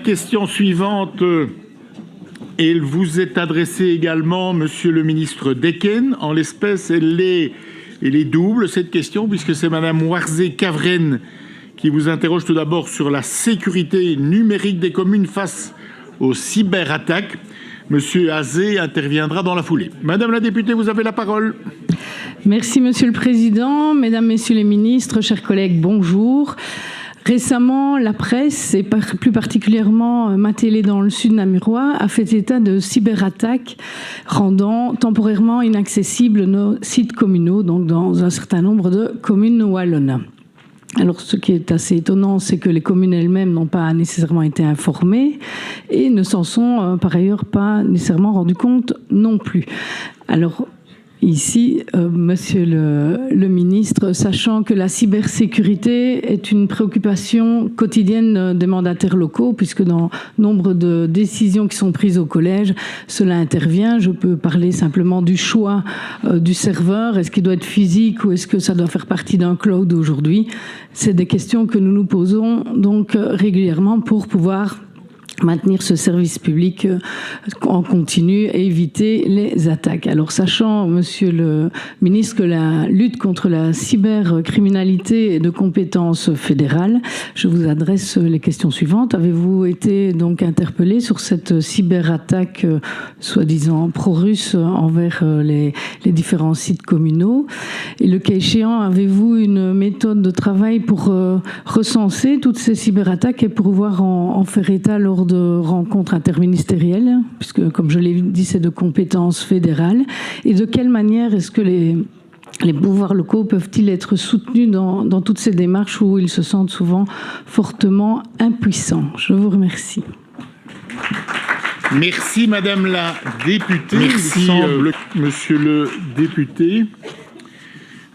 Question suivante, elle vous est adressée également, Monsieur le ministre Decken. En l'espèce, elle est double, cette question, puisque c'est Madame Warzé Cavren qui vous interroge tout d'abord sur la sécurité numérique des communes face aux cyberattaques. Monsieur Azé interviendra dans la foulée. Madame la députée, vous avez la parole. Merci, Monsieur le Président. Mesdames, Messieurs les ministres, chers collègues, bonjour. Récemment, la presse, et plus particulièrement ma télé dans le sud namurois, a fait état de cyberattaques rendant temporairement inaccessibles nos sites communaux, donc dans un certain nombre de communes wallonnes. Alors, ce qui est assez étonnant, c'est que les communes elles-mêmes n'ont pas nécessairement été informées et ne s'en sont par ailleurs pas nécessairement rendues compte non plus. Alors, ici, Monsieur le ministre, sachant que la cybersécurité est une préoccupation quotidienne des mandataires locaux, puisque dans nombre de décisions qui sont prises au collège, cela intervient. Je peux parler simplement du choix du serveur. Est-ce qu'il doit être physique ou est-ce que ça doit faire partie d'un cloud aujourd'hui? C'est des questions que nous nous posons donc régulièrement pour pouvoir maintenir ce service public en continu et éviter les attaques. Alors, sachant, Monsieur le ministre, que la lutte contre la cybercriminalité est de compétence fédérale, je vous adresse les questions suivantes. Avez-vous été donc interpellé sur cette cyberattaque soi-disant pro-russe envers les différents sites communaux? Et le cas échéant, avez-vous une méthode de travail pour recenser toutes ces cyberattaques et pouvoir en faire état lors de rencontres interministérielles, puisque, comme je l'ai dit, c'est de compétence fédérale. Et de quelle manière est-ce que les pouvoirs locaux peuvent-ils être soutenus dans toutes ces démarches où ils se sentent souvent fortement impuissants? Je vous remercie. Merci, Madame la députée. Merci, Monsieur le député.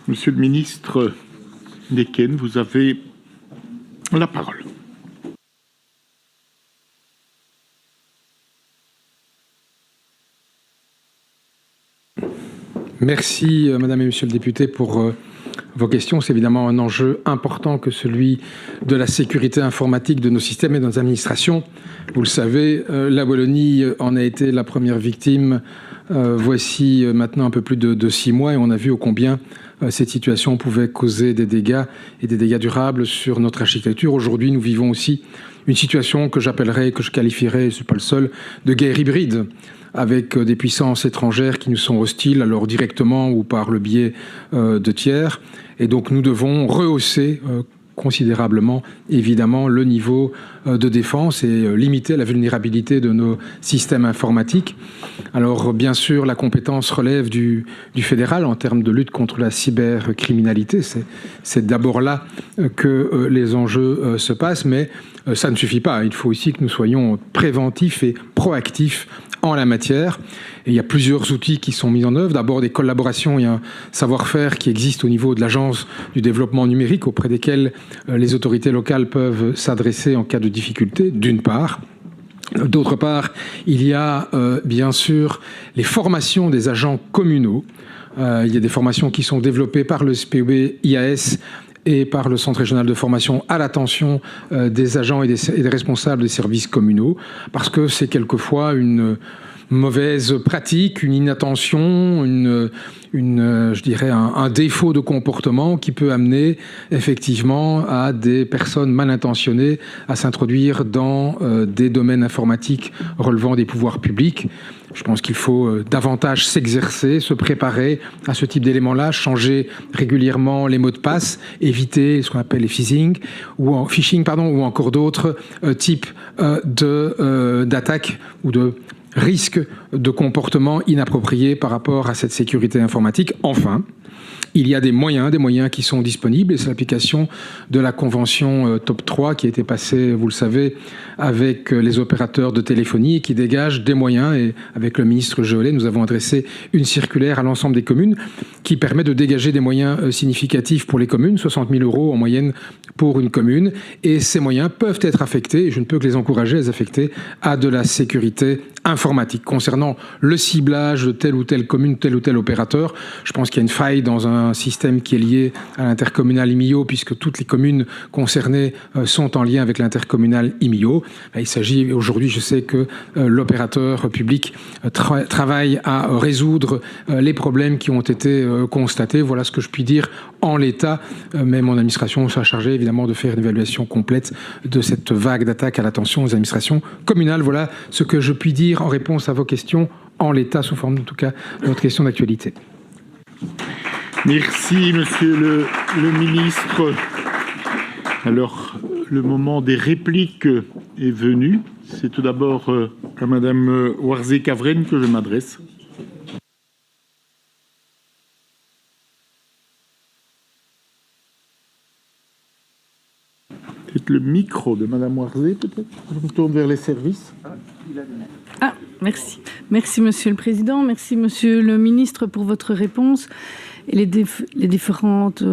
Monsieur le ministre Decken, vous avez la parole. Merci, Madame et Monsieur le député, pour vos questions. C'est évidemment un enjeu important que celui de la sécurité informatique de nos systèmes et de nos administrations. Vous le savez, la Wallonie en a été la première victime voici maintenant un peu plus de 6 mois et on a vu ô combien cette situation pouvait causer des dégâts et des dégâts durables sur notre architecture. Aujourd'hui, nous vivons aussi une situation que j'appellerais, que je qualifierais, je ne suis pas le seul, de guerre hybride, avec des puissances étrangères qui nous sont hostiles, alors directement ou par le biais de tiers. Et donc nous devons rehausser considérablement, évidemment, le niveau de défense et limiter la vulnérabilité de nos systèmes informatiques. Alors, bien sûr, la compétence relève du fédéral en termes de lutte contre la cybercriminalité. C'est d'abord là que les enjeux se passent, mais ça ne suffit pas. Il faut aussi que nous soyons préventifs et proactifs en la matière. Et il y a plusieurs outils qui sont mis en œuvre. D'abord, des collaborations et un savoir-faire qui existent au niveau de l'Agence du développement numérique, auprès desquelles les autorités locales peuvent s'adresser en cas de difficulté, d'une part. D'autre part, il y a bien sûr les formations des agents communaux. Il y a des formations qui sont développées par le SPOB IAS et par le Centre régional de formation à l'attention des agents et des responsables des services communaux, parce que c'est quelquefois une mauvaise pratique, une inattention, je dirais un défaut de comportement qui peut amener effectivement à des personnes mal intentionnées à s'introduire dans des domaines informatiques relevant des pouvoirs publics. Je pense qu'il faut davantage s'exercer, se préparer à ce type d'éléments-là, changer régulièrement les mots de passe, éviter ce qu'on appelle les phishing ou encore d'autres types d'attaques ou de risques de comportement inapproprié par rapport à cette sécurité informatique. Enfin, il y a des moyens qui sont disponibles et c'est l'application de la convention Top 3 qui a été passée, vous le savez, avec les opérateurs de téléphonie et qui dégage des moyens. Et avec le ministre Jolet, nous avons adressé une circulaire à l'ensemble des communes qui permet de dégager des moyens significatifs pour les communes, 60 000 € en moyenne pour une commune. Et ces moyens peuvent être affectés, et je ne peux que les encourager à les affecter, à de la sécurité informatique. Concernant le ciblage de telle ou telle commune, tel ou tel opérateur, je pense qu'il y a une faille dans dans un système qui est lié à l'intercommunal IMIO, puisque toutes les communes concernées sont en lien avec l'intercommunal IMIO. Il s'agit aujourd'hui, je sais que l'opérateur public travaille à résoudre les problèmes qui ont été constatés. Voilà ce que je puis dire en l'état, mais mon administration sera chargée évidemment de faire une évaluation complète de cette vague d'attaques à l'attention aux administrations communales. Voilà ce que je puis dire en réponse à vos questions en l'état, sous forme en tout cas de votre question d'actualité. Merci, monsieur le ministre. Alors, le moment des répliques est venu. C'est tout d'abord à madame Warzé-Cavren que je m'adresse. Peut-être le micro de madame Warzé, peut-être. Je me tourne vers les services. Ah, merci. Merci, monsieur le président. Merci, monsieur le ministre, pour votre réponse et les différentes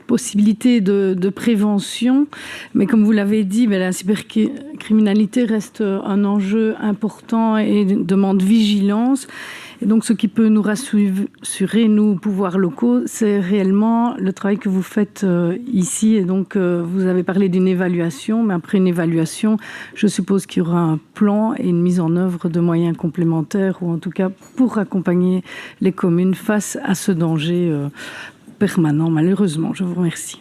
possibilités de prévention. Mais comme vous l'avez dit, la cybercriminalité reste un enjeu important et demande vigilance. Et donc, ce qui peut nous rassurer, nous, pouvoirs locaux, c'est réellement le travail que vous faites ici. Et donc, vous avez parlé d'une évaluation, mais après une évaluation, je suppose qu'il y aura un plan et une mise en œuvre de moyens complémentaires, ou en tout cas pour accompagner les communes face à ce danger permanent, malheureusement. Je vous remercie.